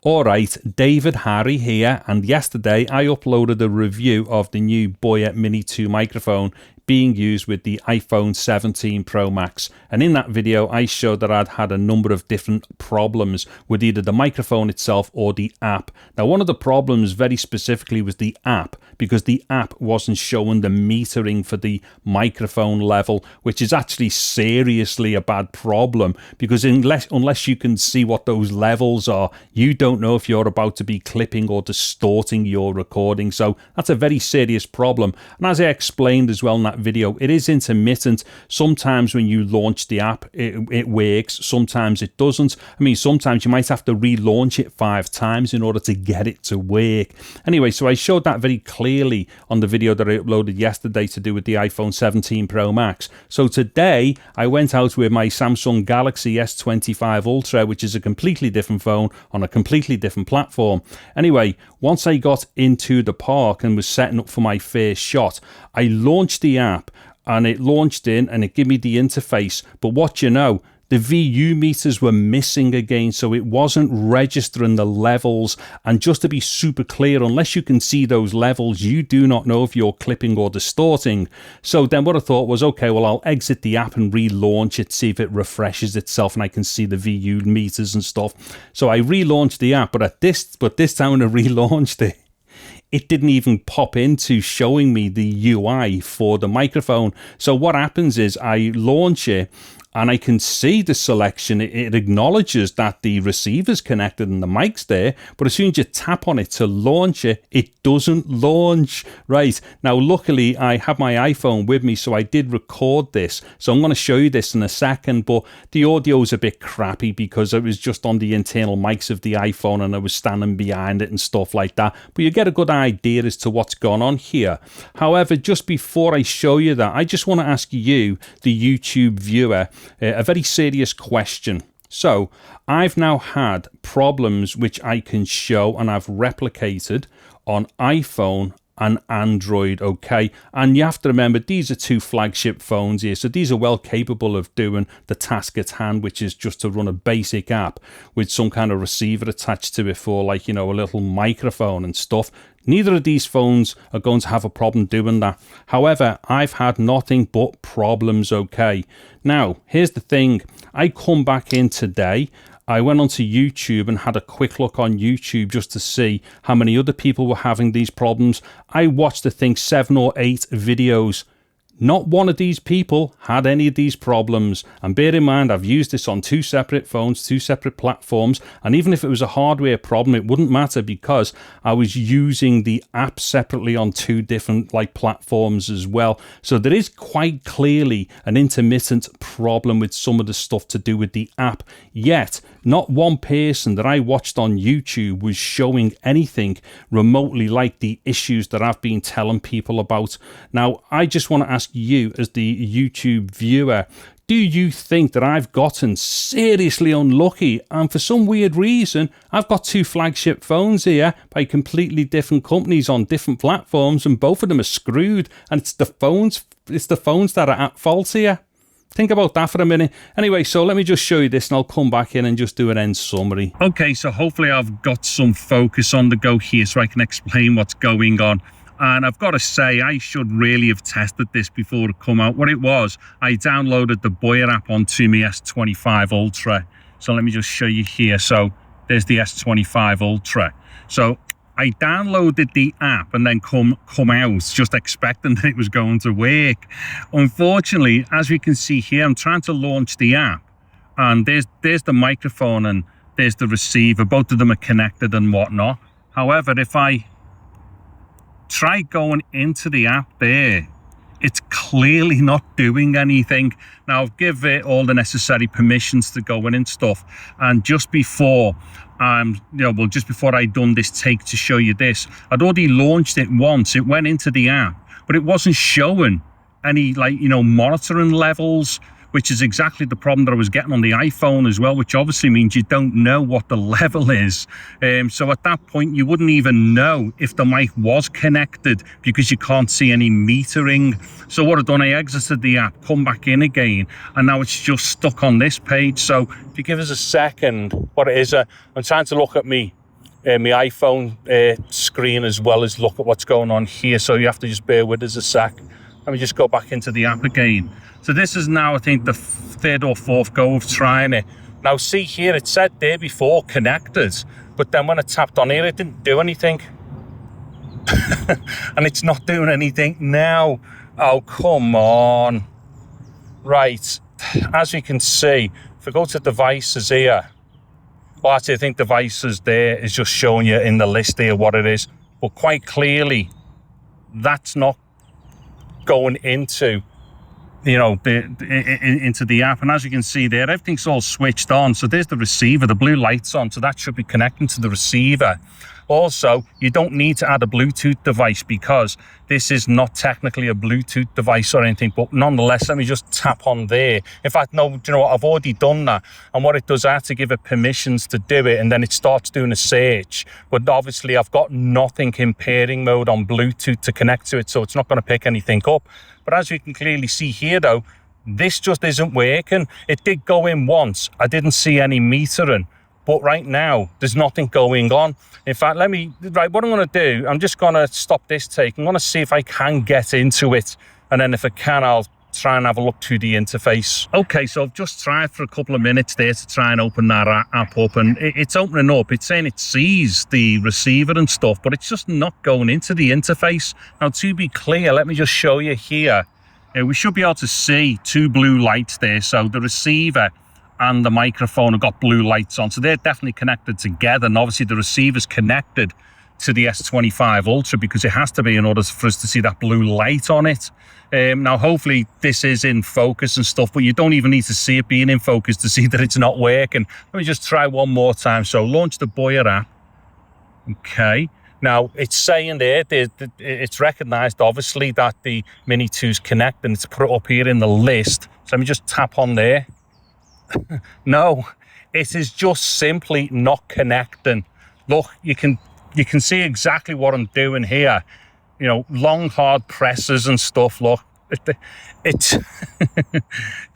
Alright, David Harry here, and yesterday I uploaded a review of the new Boya Mini 2 microphone being used with the iPhone 17 Pro Max, and in that video I showed that I'd had a number of different problems with either the microphone itself or the app. Now, one of the problems very specifically was the app, because the app wasn't showing the metering for the microphone level, which is actually seriously a bad problem, because unless you can see what those levels are, you don't know if you're about to be clipping or distorting your recording. So that's a very serious problem, and as I explained as well in that video, it is intermittent. Sometimes when you launch the app it works, sometimes it doesn't. I mean, sometimes you might have to relaunch it 5 times in order to get it to work. Anyway, so I showed that very clearly on the video that I uploaded yesterday to do with the iPhone 17 Pro Max. So today I went out with my Samsung Galaxy S25 Ultra, which is a completely different phone on a completely different platform. Anyway, once I got into the park and was setting up for my first shot, I launched the app and it launched in and it gave me the interface, but what you know, the VU meters were missing again, so it wasn't registering the levels. And just to be super clear, unless you can see those levels, you do not know if you're clipping or distorting. So then what I thought was, okay, well, I'll exit the app and relaunch it, see if it refreshes itself and I can see the VU meters and stuff. So I relaunched the app, but this time when I relaunched it, it didn't even pop into showing me the UI for the microphone. So what happens is I launch it and I can see the selection. It acknowledges that the receiver's connected and the mic's there, but as soon as you tap on it to launch it, it doesn't launch. Right, now luckily I have my iPhone with me, so I did record this, so I'm going to show you this in a second, but the audio is a bit crappy because it was just on the internal mics of the iPhone and I was standing behind it and stuff like that, but you get a good idea as to what's gone on here. However, just before I show you that, I just want to ask you, the YouTube viewer, a very serious question. So I've now had problems which I can show and I've replicated on iPhone and Android, okay? And you have to remember, these are 2 flagship phones here, so these are well capable of doing the task at hand, which is just to run a basic app with some kind of receiver attached to it for, like, you know, a little microphone and stuff. Neither of these phones are going to have a problem doing that. However, I've had nothing but problems, okay? Now, here's the thing. I come back in today. I went onto YouTube and had a quick look on YouTube just to see how many other people were having these problems. I watched, I think, 7 or 8 videos. Not one of these people had any of these problems. And bear in mind, I've used this on 2 separate phones, 2 separate platforms. And even if it was a hardware problem, it wouldn't matter because I was using the app separately on 2 different platforms as well. So there is quite clearly an intermittent problem with some of the stuff to do with the app. Yet, not one person that I watched on YouTube was showing anything remotely like the issues that I've been telling people about. Now, I just want to ask you as the YouTube viewer, do you think that I've gotten seriously unlucky and for some weird reason I've got 2 flagship phones here by completely different companies on different platforms and both of them are screwed and it's the phones that are at fault here? Think about that for a minute. Anyway, so let me just show you this and I'll come back in and just do an end summary. Okay, so hopefully I've got some focus on the go here so I can explain what's going on. And I've got to say, I should really have tested this before it come out. What it was, I downloaded the Boya app onto my S25 Ultra. So let me just show you here. So there's the S25 Ultra. So I downloaded the app and then come out just expecting that it was going to work. Unfortunately, as we can see here, I'm trying to launch the app and there's the microphone and there's the receiver. Both of them are connected and whatnot. However, if I try going into the app there, it's clearly not doing anything. Now, I've given it all the necessary permissions to go in and stuff. And just before just before I'd done this take to show you this, I'd already launched it once. It went into the app, but it wasn't showing any monitoring levels, which is exactly the problem that I was getting on the iPhone as well, which obviously means you don't know what the level is. So at that point, you wouldn't even know if the mic was connected because you can't see any metering. So what I've done, I exited the app, come back in again, and now it's just stuck on this page. So if you give us a second, what it is, I'm trying to look at me my iPhone screen as well as look at what's going on here. So you have to just bear with us a sec. Let me just go back into the app again. So this is now, I think, the third or fourth go of trying it. Now see here, it said there before connected, but then when I tapped on here, it didn't do anything. And it's not doing anything now. Oh, come on. Right, as you can see, if I go to devices here, well, actually, I think devices there is just showing you in the list here what it is. But quite clearly, that's not going into, you know, into the app. And as you can see there, everything's all switched on. So there's the receiver, the blue light's on. So that should be connecting to the receiver. Also, you don't need to add a Bluetooth device because this is not technically a Bluetooth device or anything, but nonetheless, let me just tap on there. In fact, no, do you know what? I've already done that. And what it does, I have to give it permissions to do it, and then it starts doing a search. But obviously, I've got nothing in pairing mode on Bluetooth to connect to it, so it's not going to pick anything up. But as you can clearly see here, though, this just isn't working. It did go in once. I didn't see any metering. But right now, there's nothing going on. In fact, what I'm going to do, I'm just going to stop this take. I'm going to see if I can get into it. And then if I can, I'll try and have a look through the interface. Okay, so I've just tried for a couple of minutes there to try and open that app up. And it's opening up. It's saying it sees the receiver and stuff, but it's just not going into the interface. Now, to be clear, let me just show you here. We should be able to see two blue lights there. So the receiver and the microphone have got blue lights on, so they're definitely connected together. And obviously the receiver's connected to the S25 Ultra because it has to be in order for us to see that blue light on it. Now hopefully this is in focus and stuff, but you don't even need to see it being in focus to see that it's not working. Let me just try one more time. So launch the Boya app. Okay. Now it's saying there, it's recognized obviously that the Mini 2's connect, and it's put it up here in the list. So let me just tap on there. No, it is just simply not connecting. Look, you can see exactly what I'm doing here. You know, long hard presses and stuff. Look, it's do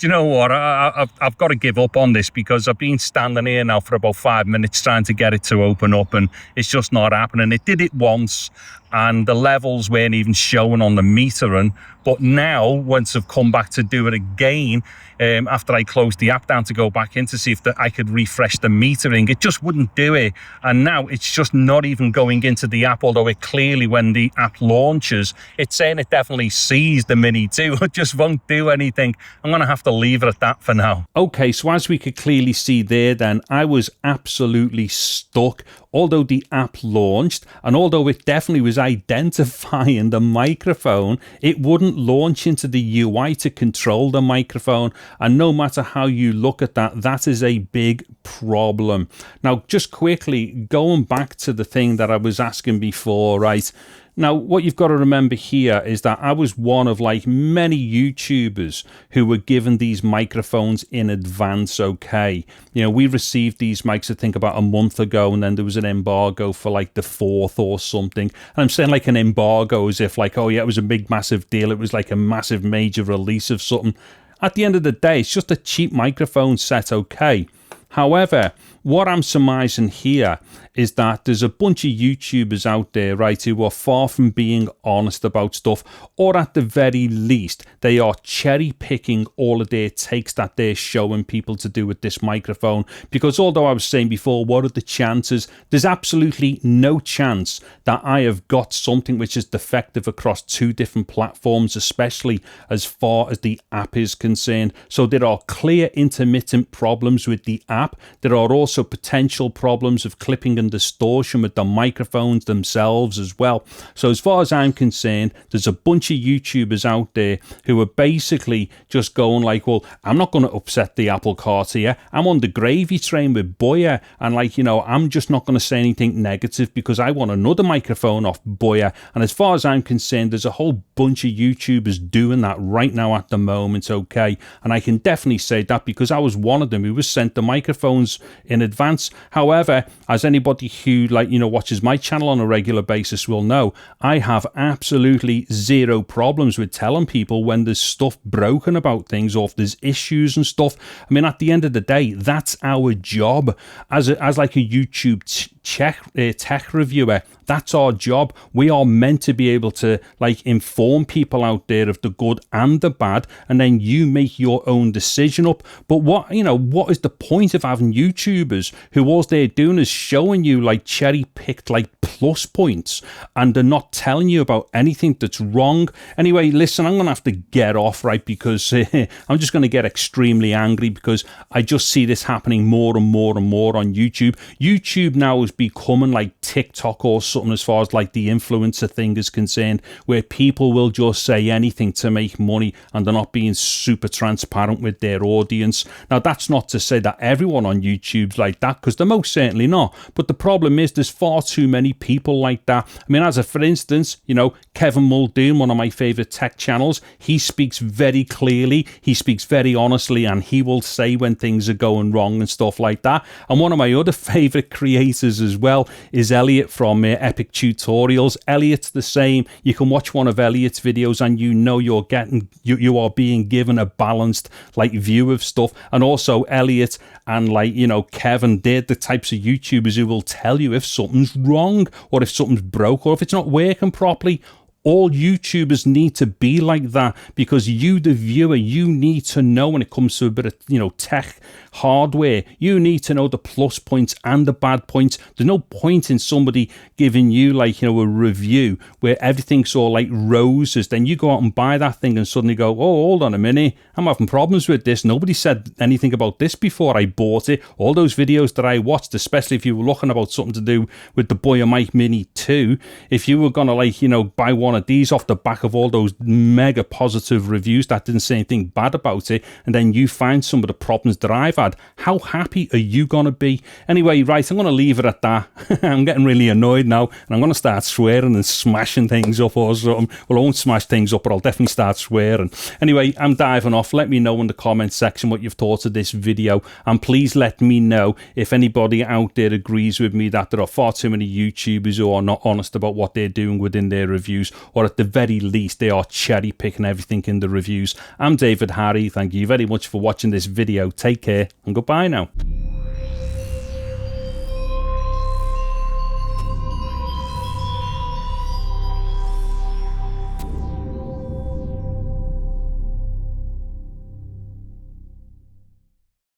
you know what? I've got to give up on this because I've been standing here now for about 5 minutes trying to get it to open up, and it's just not happening. It did it once, and the levels weren't even showing on the metering. But now, once I've come back to do it again, after I closed the app down to go back in to see if I could refresh the metering, it just wouldn't do it. And now it's just not even going into the app, although it clearly, when the app launches, it's saying it definitely sees the Mini 2. It just won't do anything. I'm going to have to leave it at that for now. Okay, so as we could clearly see there then, I was absolutely stuck. Although the app launched, and although it definitely was identifying the microphone, it wouldn't launch into the UI to control the microphone. And no matter how you look at that, that is a big problem. Now, just quickly, going back to the thing that I was asking before, right? Now, what you've got to remember here is that I was one of like many YouTubers who were given these microphones in advance, okay? You know, we received these mics, I think, about a month ago, and then there was an embargo for like the 4th or something. And I'm saying like an embargo as if like, oh yeah, it was a big, massive deal. It was like a massive major release of something. At the end of the day, it's just a cheap microphone set, okay? However, what I'm surmising here is that there's a bunch of YouTubers out there, right, who are far from being honest about stuff, or at the very least, they are cherry picking all of their takes that they're showing people to do with this microphone. Because although I was saying before, what are the chances? There's absolutely no chance that I have got something which is defective across 2 different platforms, especially as far as the app is concerned. So there are clear intermittent problems with the app. There are also potential problems of clipping and distortion with the microphones themselves as well. So as far as I'm concerned, there's a bunch of YouTubers out there who are basically just going like, well, I'm not going to upset the apple cart here. I'm on the gravy train with Boya, and like, you know, I'm just not going to say anything negative because I want another microphone off Boya. And as far as I'm concerned, there's a whole bunch of YouTubers doing that right now at the moment, okay? And I can definitely say that because I was one of them who was sent the microphones in advance. However, as anybody anybody who, like, you know, watches my channel on a regular basis will know I have absolutely zero problems with telling people when there's stuff broken about things or if there's issues and stuff. I mean, at the end of the day, that's our job as like a YouTube tech reviewer. That's our job. We are meant to be able to, like, inform people out there of the good and the bad, and then you make your own decision up. But what is the point of having YouTubers who all they're doing is showing you, like, cherry picked, like, plus points, and they're not telling you about anything that's wrong? Anyway, listen, I'm gonna have to get off, right, because I'm just gonna get extremely angry because I just see this happening more and more and more on YouTube. YouTube now is becoming like TikTok or something as far as like the influencer thing is concerned, where people will just say anything to make money and they're not being super transparent with their audience. Now, that's not to say that everyone on YouTube's like that, because they're most certainly not. But the problem is there's far too many people like that. I mean, for instance, you know, Kevin Muldoon, one of my favorite tech channels, he speaks very clearly, he speaks very honestly, and he will say when things are going wrong and stuff like that. And one of my other favorite creators as well is Elliot from Epic Tutorials. Elliot's the same. You can watch one of Elliot's videos and you know you are being given a balanced, like, view of stuff. And also Elliot and, like, you know, Kevin, they're the types of YouTubers who will tell you if something's wrong or if something's broke or if it's not working properly. All YouTubers need to be like that, because you, the viewer, you need to know when it comes to a bit of, you know, tech hardware, you need to know the plus points and the bad points. There's no point in somebody giving you, like, you know, a review where everything's all like roses. Then you go out and buy that thing and suddenly go, oh, hold on a minute, I'm having problems with this. Nobody said anything about this before I bought it. All those videos that I watched, especially if you were looking about something to do with the Boya Mini 2, if you were going to, like, you know, buy one of these off the back of all those mega positive reviews that didn't say anything bad about it, and then you find some of the problems that I've had, how happy are you going to be? Anyway, right, I'm going to leave it at that. I'm getting really annoyed now, and I'm going to start swearing and smashing things up or something. Well, I won't smash things up, but I'll definitely start swearing. Anyway, I'm diving off. Let me know in the comments section what you've thought of this video, and please let me know if anybody out there agrees with me that there are far too many YouTubers who are not honest about what they're doing within their reviews, or at the very least they are cherry picking everything in the reviews. I'm David Harry. Thank you very much for watching this video. Take care and goodbye now.